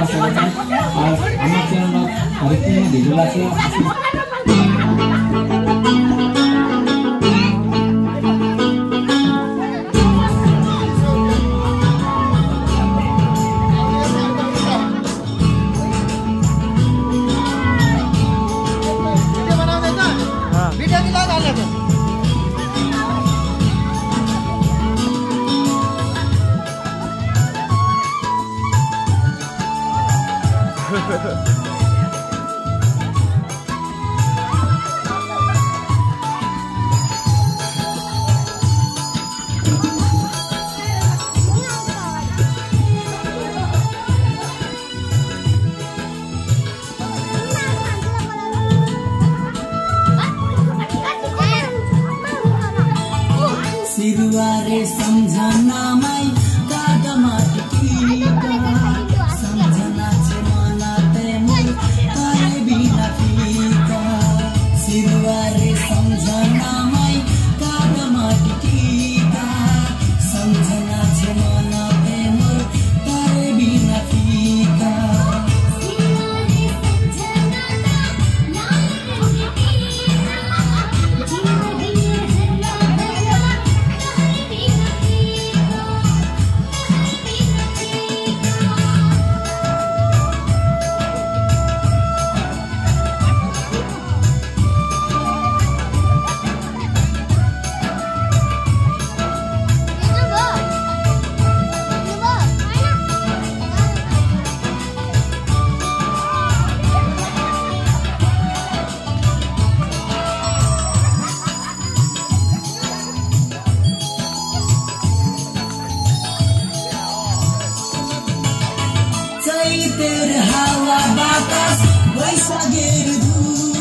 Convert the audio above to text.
करना सकते हैं और हमारे चैनल में रिक्तियाँ भिडियोलाई चाहिँ सिरुवारे सम्झनामै कागमा टिका सम्झना छे मनाते मोर तारे बिना फीका सिरुवारे सम्झनामै कागमा टिका सम्झना छे मनाते मोर तारे बिना फीका चैतेर हावा बातास वैशाखेर धुप